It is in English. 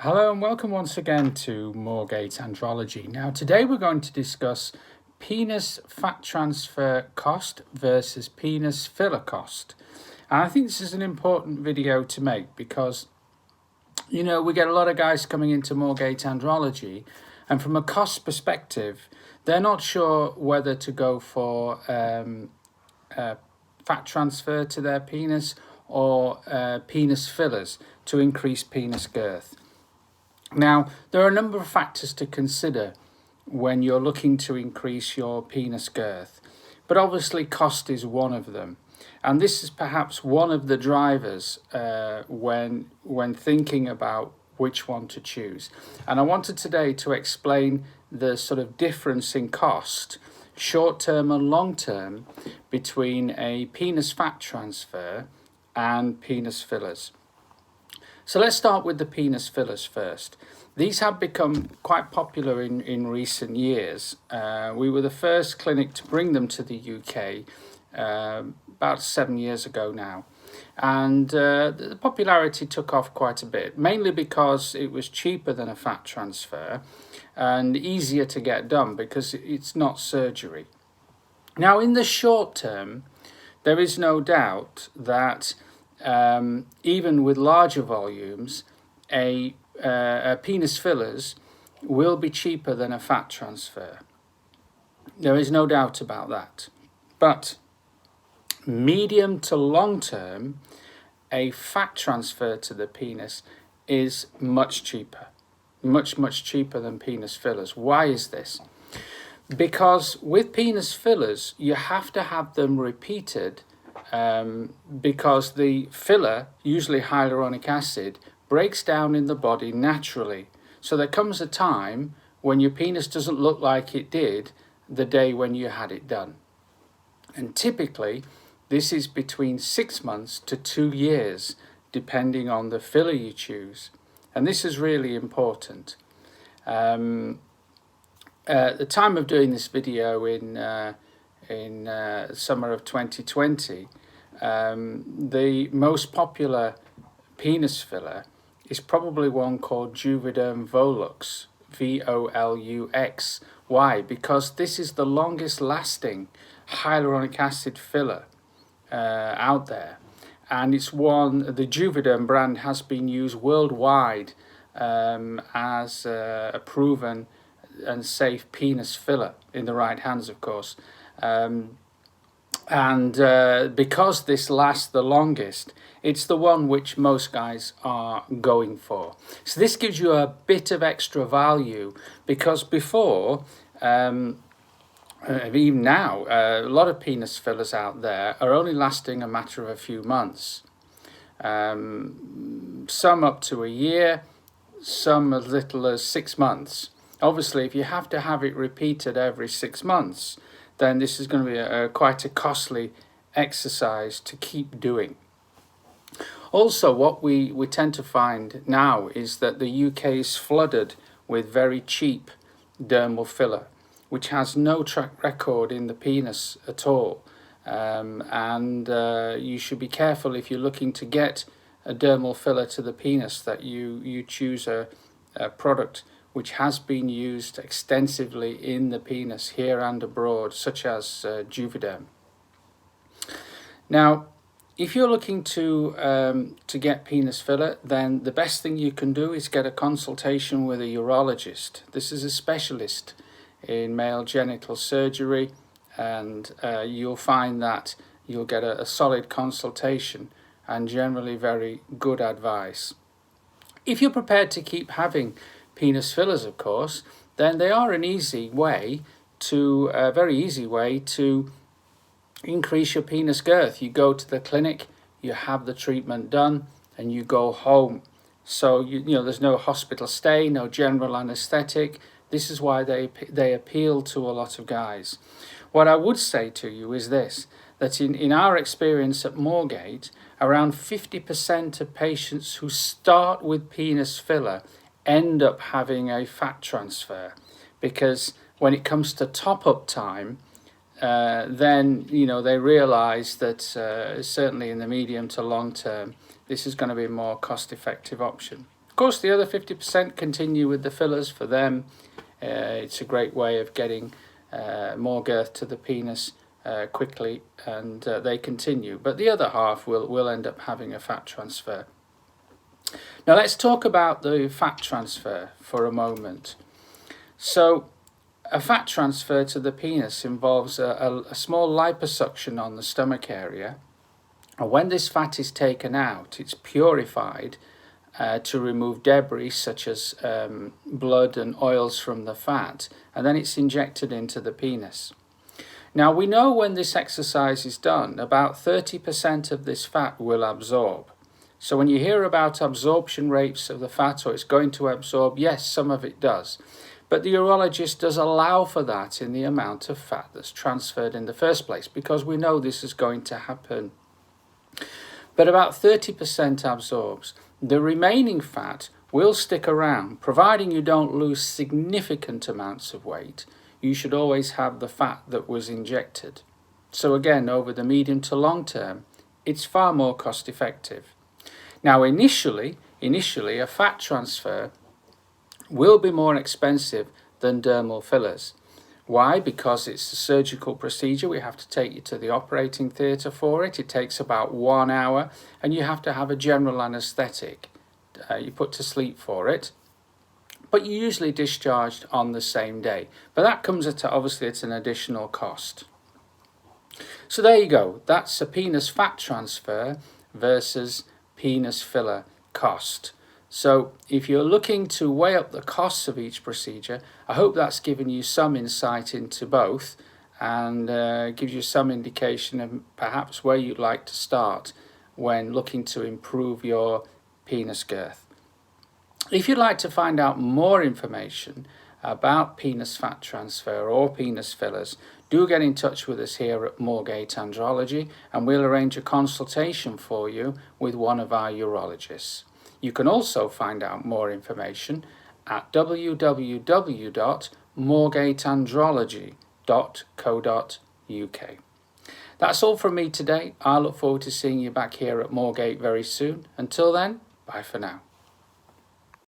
Hello and welcome once again to Moorgate Andrology. Now today we're going to discuss penis fat transfer cost versus penis filler cost. And I think this is an important video to make because, we get a lot of guys coming into Moorgate Andrology, and from a cost perspective, they're not sure whether to go for fat transfer to their penis or penis fillers to increase penis girth. Now, there are a number of factors to consider when you're looking to increase your penis girth, but obviously cost is one of them. And this is perhaps one of the drivers when thinking about which one to choose. And I wanted today to explain the sort of difference in cost, short-term and long-term, between a penis fat transfer and penis fillers. So let's start with the penis fillers first. These have become quite popular in recent years. We were the first clinic to bring them to the UK about 7 years ago now. And the popularity took off quite a bit, mainly because it was cheaper than a fat transfer and easier to get done because it's not surgery. Now, in the short term, there is no doubt that even with larger volumes, a penis fillers will be cheaper than a fat transfer. There is no doubt about that. But medium to long term, a fat transfer to the penis is much cheaper. Much cheaper than penis fillers. Why is this? Because with penis fillers, you have to have them repeated because the filler, usually hyaluronic acid, breaks down in the body naturally. So there comes a time when your penis doesn't look like it did the day when you had it done. And typically, this is between 6 months to 2 years, depending on the filler you choose. And this is really important. At the time of doing this video in summer of 2020, the most popular penis filler is probably one called Juvederm Volux, Volux. Why? Because this is the longest lasting hyaluronic acid filler out there, and it's one, the Juvederm brand has been used worldwide as a proven and safe penis filler in the right hands, of course. Because this lasts the longest, it's the one which most guys are going for. So this gives you a bit of extra value, because before, even now, a lot of penis fillers out there are only lasting a matter of a few months. Some up to a year, some as little as 6 months. Obviously, if you have to have it repeated every 6 months, then this is going to be quite a costly exercise to keep doing. Also, what we tend to find now is that the UK is flooded with very cheap dermal filler, which has no track record in the penis at all. You should be careful if you're looking to get a dermal filler to the penis that you choose a product which has been used extensively in the penis here and abroad, such as Juvederm. Now, if you're looking to get penis filler, then the best thing you can do is get a consultation with a urologist. This is a specialist in male genital surgery, and you'll find that you'll get a solid consultation and generally very good advice. If you're prepared to keep having penis fillers, of course, then they are an easy way to, a very easy way to increase your penis girth. You go to the clinic, you have the treatment done, and you go home. So there's no hospital stay, no general anesthetic. This is why they appeal to a lot of guys. What I would say to you is this, that in our experience at Moorgate, around 50% of patients who start with penis filler end up having a fat transfer, because when it comes to top-up time, then they realize that certainly in the medium to long term, this is going to be a more cost-effective option. course, the other 50% continue with the fillers. For them, it's a great way of getting more girth to the penis quickly, and they continue. But the other half will end up having a fat transfer. Now let's talk about the fat transfer for a moment. So a fat transfer to the penis involves a small liposuction on the stomach area, and when this fat is taken out, it's purified to remove debris such as blood and oils from the fat, and then it's injected into the penis. Now we know when this exercise is done, about 30% of this fat will absorb. So when you hear about absorption rates of the fat, or it's going to absorb, yes, some of it does. But the urologist does allow for that in the amount of fat that's transferred in the first place, because we know this is going to happen. But about 30% absorbs. The remaining fat will stick around, providing you don't lose significant amounts of weight. You should always have the fat that was injected. So again, over the medium to long term, it's far more cost effective. Now initially a fat transfer will be more expensive than dermal fillers. Why? Because it's a surgical procedure. We have to take you to the operating theatre for it. It takes about 1 hour, and you have to have a general anaesthetic. You're put to sleep for it, but you're usually discharged on the same day. But that comes at, obviously, it's an additional cost. So there you go. That's a penis fat transfer versus penis filler cost. So if you're looking to weigh up the costs of each procedure, I hope that's given you some insight into both, and gives you some indication of perhaps where you'd like to start when looking to improve your penis girth. If you'd like to find out more information about penis fat transfer or penis fillers, do get in touch with us here at Moorgate Andrology, and we'll arrange a consultation for you with one of our urologists. You can also find out more information at www.moorgateandrology.co.uk. That's all from me today. I look forward to seeing you back here at Moorgate very soon. Until then, bye for now.